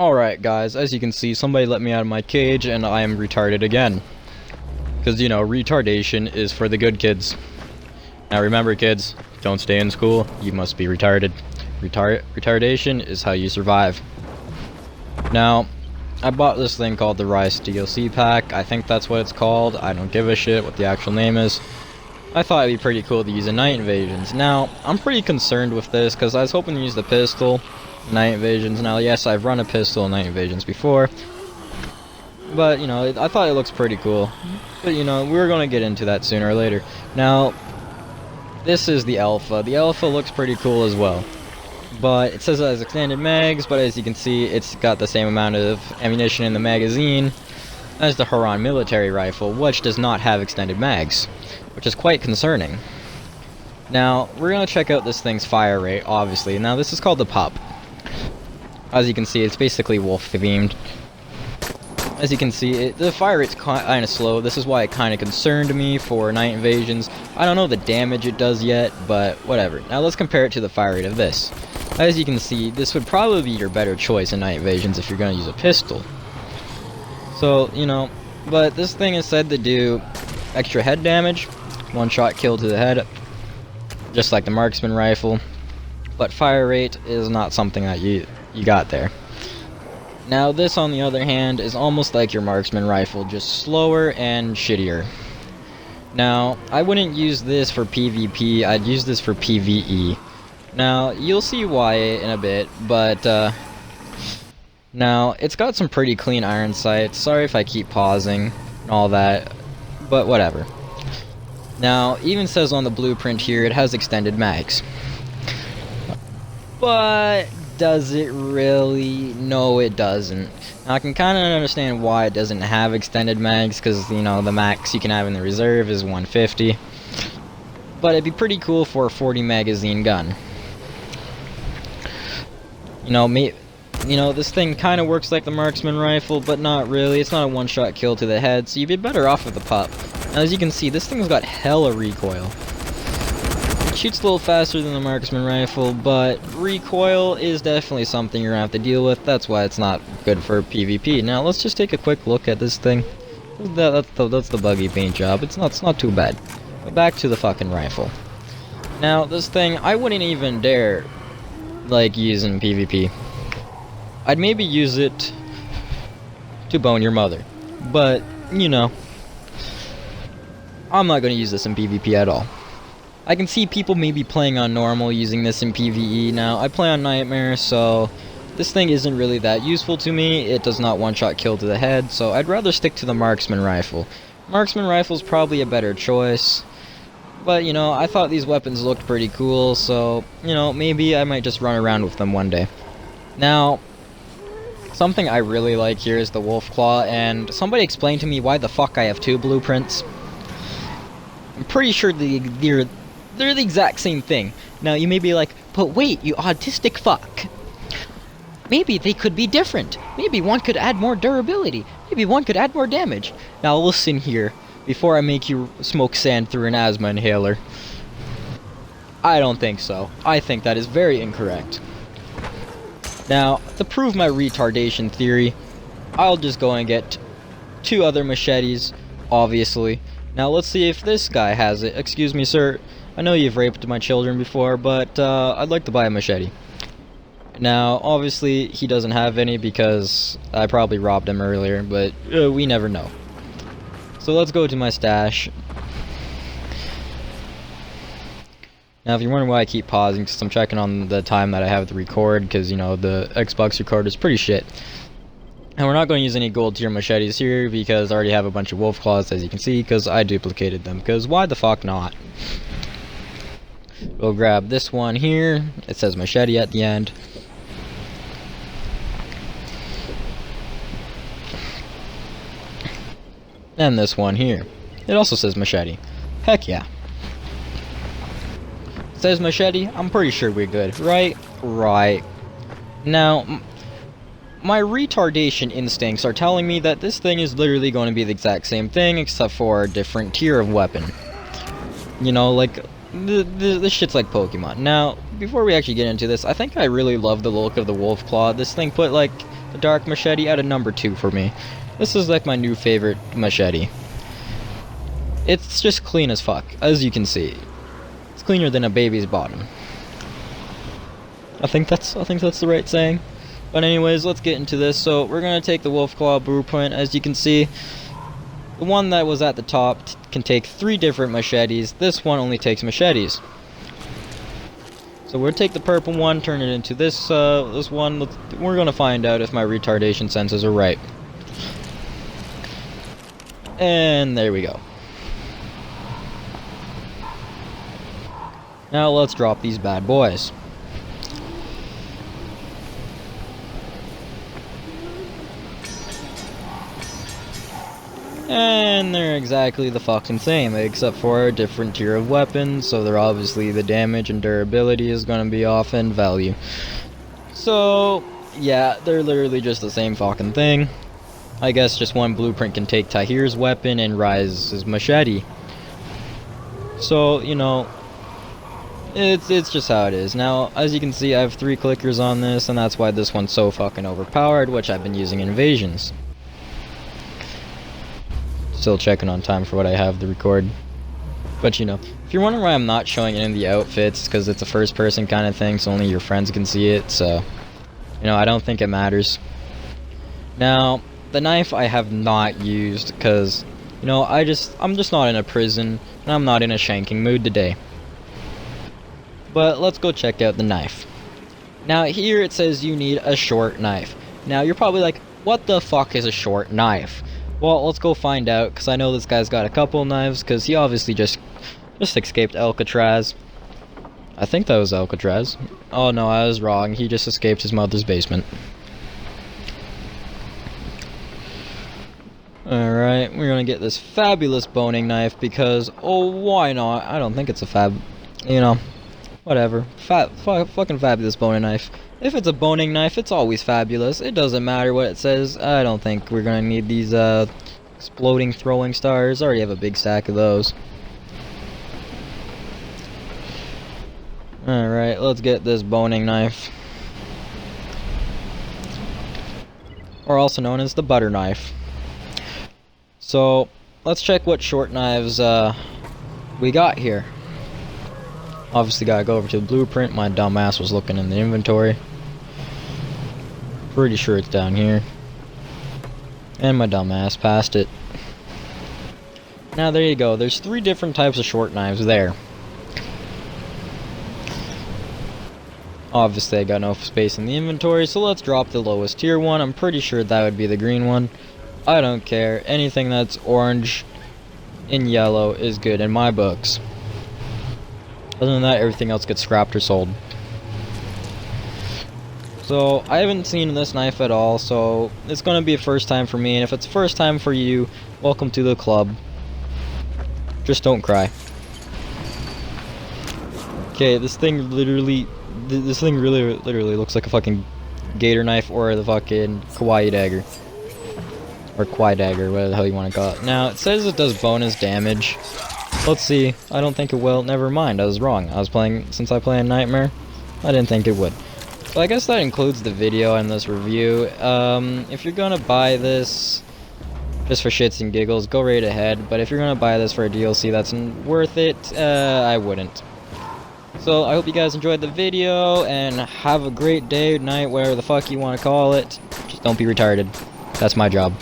Alright guys, as you can see, somebody let me out of my cage and I am retarded again. Because, you know, retardation is for the good kids. Now remember kids, don't stay in school, you must be retarded. Retardation is how you survive. Now, I bought this thing called the Rais DLC pack. I think that's what it's called. I don't give a shit what the actual name is. I thought it'd be pretty cool to use in Night Invasions. Now, I'm pretty concerned with this because I was hoping to use the pistol in Night Invasions. Now, yes, I've run a pistol in Night Invasions before. But, you know, I thought it looks pretty cool. But, you know, we're going to get into that sooner or later. Now, this is the alpha. The alpha looks pretty cool as well. But it says it has extended mags, but as you can see, it's got the same amount of ammunition in the magazine as the Huron military rifle, which does not have extended mags, which is quite concerning. Now, we're going to check out this thing's fire rate, obviously. Now, this is called the Pup. As you can see, it's basically wolf-themed. As you can see, the fire rate's kind of slow. This is why it kind of concerned me for Night Invasions. I don't know the damage it does yet, but whatever. Now, let's compare it to the fire rate of this. As you can see, this would probably be your better choice in Night Invasions if you're going to use a pistol. So, you know, but this thing is said to do extra head damage, one-shot kill to the head, just like the marksman rifle, but fire rate is not something that you got there. Now, this, on the other hand, is almost like your marksman rifle, just slower and shittier. Now, I wouldn't use this for PvP, I'd use this for PvE. Now, you'll see why in a bit, but, now, it's got some pretty clean iron sights. Sorry if I keep pausing and all that, but whatever. Now, even says on the blueprint here, it has extended mags. But does it really? No, it doesn't. Now, I can kind of understand why it doesn't have extended mags, because, you know, the max you can have in the reserve is 150. But it'd be pretty cool for a 40 magazine gun. You know, this thing kind of works like the marksman rifle, but not really. It's not a one-shot kill to the head, so you'd be better off with the Pup. Now, as you can see, this thing's got hella recoil. It shoots a little faster than the marksman rifle, but recoil is definitely something you're gonna have to deal with. That's why it's not good for PvP. Now, let's just take a quick look at this thing. That's the buggy paint job. It's not too bad. But back to the fucking rifle. Now, this thing, I wouldn't even dare, like, use in PvP. I'd maybe use it to bone your mother, but, you know, I'm not going to use this in PvP at all. I can see people maybe playing on normal using this in PvE. Now, I play on Nightmare, so this thing isn't really that useful to me. It does not one-shot kill to the head, so I'd rather stick to the marksman rifle. Marksman rifle's probably a better choice, but, you know, I thought these weapons looked pretty cool, so, you know, maybe I might just run around with them one day. Now, something I really like here is the Wolf Claw, and somebody explained to me why the fuck I have two blueprints. I'm pretty sure they're the exact same thing. Now, you may be like, but wait, you autistic fuck. Maybe they could be different. Maybe one could add more durability. Maybe one could add more damage. Now, listen here, before I make you smoke sand through an asthma inhaler. I don't think so. I think that is very incorrect. Now, to prove my retardation theory, I'll just go and get two other machetes, obviously. Now, let's see if this guy has it. Excuse me, sir. I know you've raped my children before, but I'd like to buy a machete. Now, obviously, he doesn't have any because I probably robbed him earlier, but we never know. So let's go to my stash. Now, if you're wondering why I keep pausing, because I'm checking on the time that I have to record, because, you know, the Xbox recorder is pretty shit. And we're not going to use any gold tier machetes here, because I already have a bunch of wolf claws, as you can see, because I duplicated them, because why the fuck not? We'll grab this one here. It says machete at the end. And this one here. It also says machete. Heck yeah. Says machete, I'm pretty sure we're good, right? Right. Now, my retardation instincts are telling me that this thing is literally going to be the exact same thing, except for a different tier of weapon. You know, like, this shit's like Pokemon. Now, before we actually get into this, I think I really love the look of the Wolf Claw. This thing put, like, the dark machete at a number 2 for me. This is like my new favorite machete. It's just clean as fuck, as you can see. It's cleaner than a baby's bottom. I think that's the right saying. But anyways, let's get into this. So we're gonna take the Wolf Claw blueprint. As you can see, the one that was at the top can take 3 different machetes. This one only takes machetes. So we'll take the purple one, turn it into this one. We're gonna find out if my retardation senses are right. And there we go. Now let's drop these bad boys. And they're exactly the fucking same, except for a different tier of weapons, so they're obviously the damage and durability is gonna be off in value. So, yeah, they're literally just the same fucking thing. I guess just one blueprint can take Tahir's weapon and Rais's machete. So, you know, it's just how it is. Now, as you can see, I have 3 clickers on this, and that's why this one's so fucking overpowered, which I've been using in invasions. Still checking on time for what I have to record. But you know, if you're wondering why I'm not showing any of the outfits, because it's a first person kind of thing, so only your friends can see it, so you know, I don't think it matters. Now, the knife I have not used because, you know, I'm just not in a prison and I'm not in a shanking mood today. But let's go check out the knife. Now here it says you need a short knife. Now you're probably like, what the fuck is a short knife? Well, let's go find out, because I know this guy's got a couple knives, because he obviously just escaped Alcatraz. I think that was Alcatraz. Oh no, I was wrong. He just escaped his mother's basement. Alright, we're gonna get this fabulous boning knife, because, oh, why not? I don't think it's a you know, whatever. Fucking fabulous boning knife. If it's a boning knife, it's always fabulous. It doesn't matter what it says. I don't think we're gonna need these exploding throwing stars. I already have a big stack of those. Alright, let's get this boning knife. Or also known as the butter knife. So, let's check what short knives we got here. Obviously gotta go over to the blueprint. My dumbass was looking in the inventory. Pretty sure it's down here. And my dumbass passed it. Now there you go. There's 3 different types of short knives there. Obviously I got enough space in the inventory, so let's drop the lowest tier one. I'm pretty sure that would be the green one. I don't care. Anything that's orange and yellow is good in my books. Other than that, everything else gets scrapped or sold. So, I haven't seen this knife at all, so it's going to be a first time for me, and if it's first time for you, welcome to the club. Just don't cry. Okay, this thing really looks like a fucking gator knife or the fucking kawaii dagger. Or Kwai dagger, whatever the hell you want to call it. Now, it says it does bonus damage. Let's see. I don't think it will. Never mind, I was wrong. Since I play in Nightmare, I didn't think it would. So I guess that includes the video and this review. If you're gonna buy this just for shits and giggles, go right ahead. But if you're gonna buy this for a DLC that's worth it, I wouldn't. So I hope you guys enjoyed the video, and have a great day, night, whatever the fuck you want to call it. Just don't be retarded. That's my job.